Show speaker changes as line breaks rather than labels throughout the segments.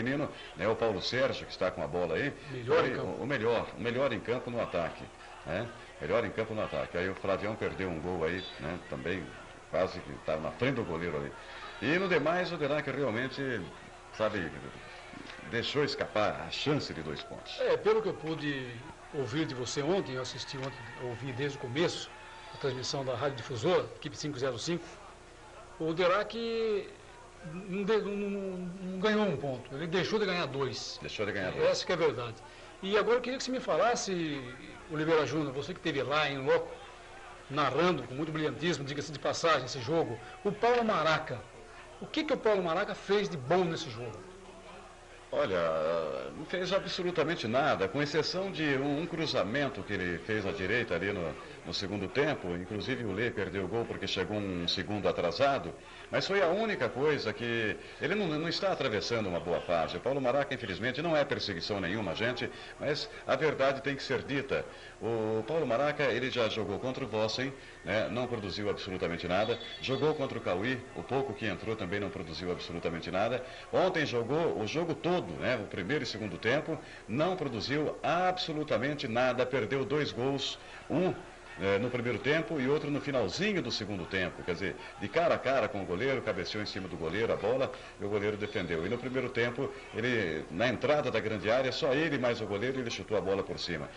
menino, né, o Paulo Sérgio, que está com a bola aí,
Melhor
foi
em campo.
o melhor em campo no ataque, né? Melhor em campo no ataque. Aí o Flavião perdeu um gol aí, né? Também quase que estava na frente do goleiro ali. E no demais, o Derac realmente, sabe, deixou escapar a chance de 2 pontos.
Pelo que eu pude ouvir de você ontem, eu assisti ontem, ouvi desde o começo a transmissão da Rádio Difusora, equipe 505, o Derac não ganhou 1 ponto, ele deixou de ganhar 2.
Deixou de ganhar 2.
Essa que é a verdade. E agora eu queria que você me falasse, Oliveira Júnior, você que esteve lá em loco, narrando com muito brilhantismo, diga-se de passagem, esse jogo, o Paulo Maraca. O que o Paulo Maraca fez de bom nesse jogo?
Olha, não fez absolutamente nada, com exceção de um cruzamento que ele fez à direita ali no segundo tempo. Inclusive o Lê perdeu o gol porque chegou um segundo atrasado. Mas foi a única coisa que... Ele não está atravessando uma boa fase. O Paulo Maraca, infelizmente, não é perseguição nenhuma, gente, mas a verdade tem que ser dita. O Paulo Maraca, ele já jogou contra o Vossen, né, não produziu absolutamente nada. Jogou contra o Cauí, o pouco que entrou também não produziu absolutamente nada. Ontem jogou o jogo todo, né, o primeiro e segundo tempo, não produziu absolutamente nada. Perdeu 2 gols, no primeiro tempo e outro no finalzinho do segundo tempo. Quer dizer, de cara a cara com o goleiro, cabeceou em cima do goleiro a bola e o goleiro defendeu. E no primeiro tempo, ele, na entrada da grande área, só ele mais o goleiro, ele chutou a bola por cima.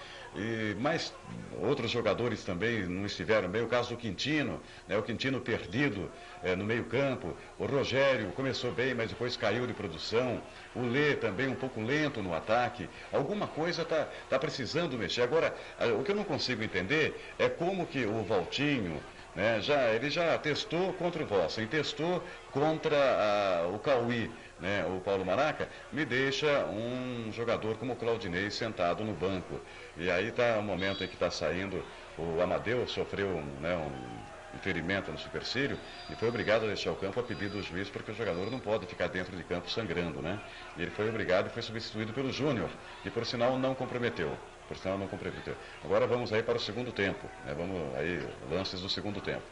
Mas outros jogadores também não estiveram bem. O caso do Quintino, né, o Quintino perdido no meio campo. O Rogério começou bem, mas depois caiu de produção. O Lê também um pouco lento no ataque. Alguma coisa tá precisando mexer. Agora, o que eu não consigo entender é como que o Valtinho, né, ele já testou contra o Vossen, testou contra o Cauí, né, o Paulo Maraca, me deixa um jogador como o Claudinei sentado no banco. E aí está o momento em que está saindo, o Amadeu sofreu um ferimento no supercílio e foi obrigado a deixar o campo a pedido do juiz, porque o jogador não pode ficar dentro de campo sangrando, né? E ele foi obrigado e foi substituído pelo Júnior, que por sinal não comprometeu. Agora vamos aí para o segundo tempo, né? Vamos aí, lances do segundo tempo.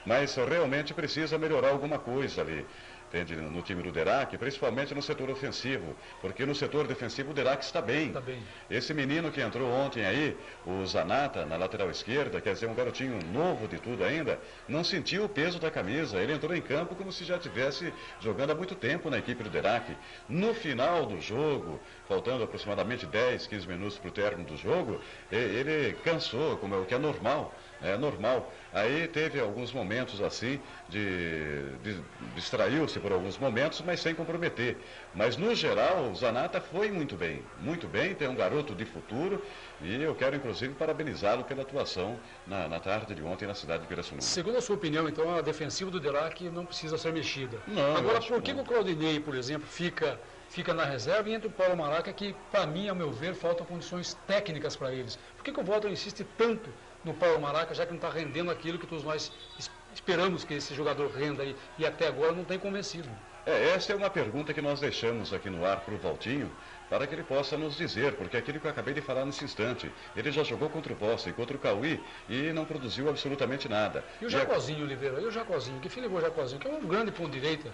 Mas realmente precisa melhorar alguma coisa ali, entende? No time do Derac, principalmente no setor ofensivo, porque no setor defensivo o Derac está bem.
Está bem.
Esse menino que entrou ontem aí, o Zanata, na lateral esquerda, quer dizer, um garotinho novo de tudo ainda, não sentiu o peso da camisa. Ele entrou em campo como se já estivesse jogando há muito tempo na equipe do Derac. No final do jogo, faltando aproximadamente 10, 15 minutos para o término do jogo, ele cansou, como é o que é normal. É normal. Aí teve alguns momentos assim, distraiu-se por alguns momentos, mas sem comprometer. Mas no geral, o Zanata foi muito bem, tem um garoto de futuro e eu quero inclusive parabenizá-lo pela atuação na tarde de ontem na cidade de Pirassununga.
Segundo a sua opinião, então, a defensiva do Derac não precisa ser mexida.
Não,
agora, por que o Claudinei, por exemplo, fica na reserva e entra o Paulo Maraca, que, para mim, ao meu ver, faltam condições técnicas para eles? Por que o Walter insiste tanto no Paulo Maraca, já que não está rendendo aquilo que todos nós esperamos que esse jogador renda e até agora não tem convencido?
Essa é uma pergunta que nós deixamos aqui no ar para o Valtinho, para que ele possa nos dizer, porque é aquilo que eu acabei de falar nesse instante. Ele já jogou contra o Vossen, contra o Cauí e não produziu absolutamente nada.
E o Jacozinho, Oliveira, que filho levou o Jacozinho, que é um grande ponto direita.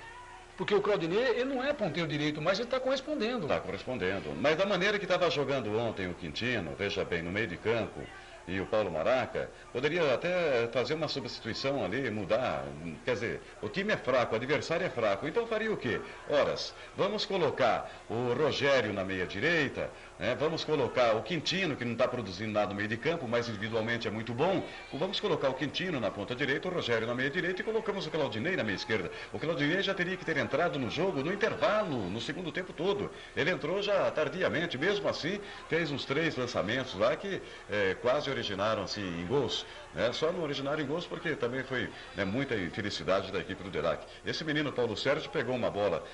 Porque o Claudinei, ele não é ponteiro direito, mas ele está correspondendo.
Está correspondendo. Mas da maneira que estava jogando ontem o Quintino, veja bem, no meio de campo, e o Paulo Maraca, poderia até fazer uma substituição ali, mudar. Quer dizer, o time é fraco, o adversário é fraco. Então faria o quê? Horas, vamos colocar o Rogério na meia direita, né? Vamos colocar o Quintino, que não está produzindo nada no meio de campo, mas individualmente é muito bom. Vamos colocar o Quintino na ponta direita, o Rogério na meia direita e colocamos o Claudinei na meia esquerda. O Claudinei já teria que ter entrado no jogo no intervalo, no segundo tempo todo. Ele entrou já tardiamente, mesmo assim, fez uns 3 lançamentos lá que quase originaram assim, em gols. Né? Só não originaram em gols porque também foi, né, muita infelicidade da equipe do Derac. Esse menino Paulo Sérgio pegou uma bola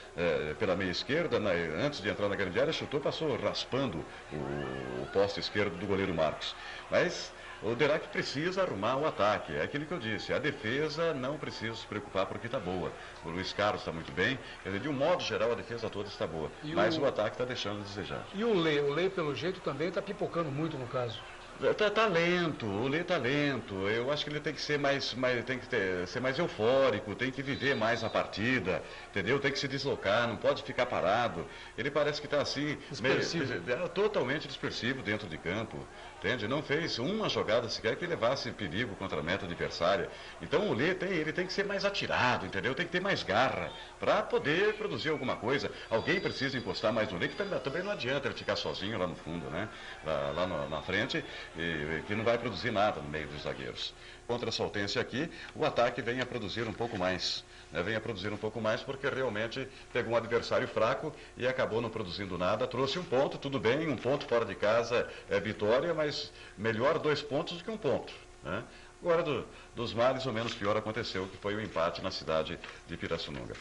pela meia esquerda, antes de entrar na grande área, chutou, passou raspando o poste esquerdo do goleiro Marcos. Mas o Derac precisa arrumar o ataque, é aquilo que eu disse, a defesa não precisa se preocupar porque está boa. O Luiz Carlos está muito bem, quer dizer, de um modo geral a defesa toda está boa, mas o ataque está deixando a desejar.
E o Lê pelo jeito também está pipocando muito no caso.
Tá lento, o Lê tá lento. Eu acho que ele tem que ser ser mais eufórico, tem que viver mais a partida, entendeu? Tem que se deslocar, não pode ficar parado. Ele parece que está assim, totalmente dispersivo dentro de campo, entende? Não fez uma jogada sequer que levasse perigo contra a meta adversária. Então o Lê ele tem que ser mais atirado, entendeu? Tem que ter mais garra para poder produzir alguma coisa. Alguém precisa encostar mais no Lê, que também não adianta ele ficar sozinho lá no fundo, né? Lá na frente. Que não vai produzir nada no meio dos zagueiros. Contra a Saltense aqui, o ataque vem a produzir um pouco mais. Vem a produzir um pouco mais porque realmente pegou um adversário fraco e acabou não produzindo nada. Trouxe um ponto, tudo bem, um ponto fora de casa é vitória, mas melhor 2 pontos do que 1 ponto, né? Agora, dos males, o menos pior aconteceu, que foi o empate na cidade de Pirassununga.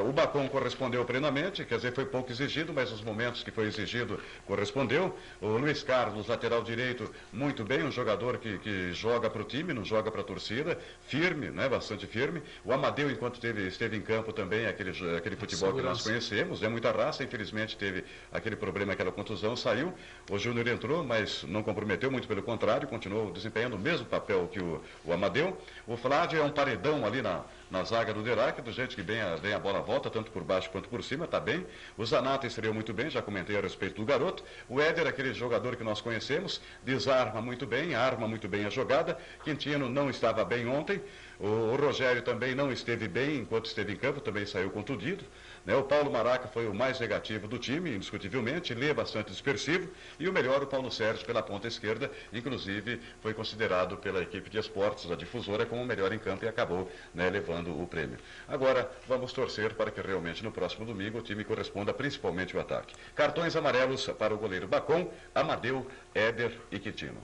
O Bacon correspondeu plenamente, quer dizer, foi pouco exigido, mas os momentos que foi exigido correspondeu. O Luiz Carlos, lateral direito, muito bem, um jogador que joga para o time, não joga para a torcida, firme, né, bastante firme. O Amadeu, enquanto esteve em campo também, aquele futebol que nós conhecemos, muita raça, infelizmente teve aquele problema, aquela contusão, saiu. O Júnior entrou, mas não comprometeu, muito pelo contrário, continuou desempenhando o mesmo papel que o Amadeu. O Flávio é um paredão ali na zaga do Derac, do jeito que vem a bola volta, tanto por baixo quanto por cima, está bem. O Zanata estreou muito bem, já comentei a respeito do garoto. O Éder, aquele jogador que nós conhecemos, desarma muito bem, arma muito bem a jogada. Quintino não estava bem ontem. O Rogério também não esteve bem enquanto esteve em campo, também saiu contundido, né? O Paulo Maraca foi o mais negativo do time, indiscutivelmente, Lê bastante dispersivo, e o melhor, o Paulo Sérgio, pela ponta esquerda, inclusive foi considerado pela equipe de esportes da difusora como o melhor em campo e acabou, né, levando o prêmio. Agora, vamos torcer para que realmente no próximo domingo o time corresponda principalmente ao ataque. Cartões amarelos para o goleiro Bacon, Amadeu, Éder e Quintino.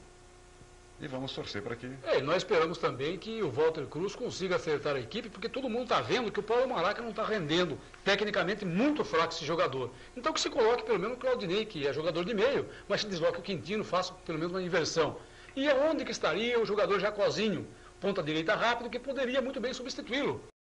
E vamos torcer para que...
nós esperamos também que o Walter Cruz consiga acertar a equipe, porque todo mundo está vendo que o Paulo Maraca não está rendendo. Tecnicamente, muito fraco esse jogador. Então que se coloque pelo menos o Claudinei, que é jogador de meio, mas se desloque o Quintino, faça pelo menos uma inversão. E aonde que estaria o jogador Jacozinho, ponta direita rápido, que poderia muito bem substituí-lo?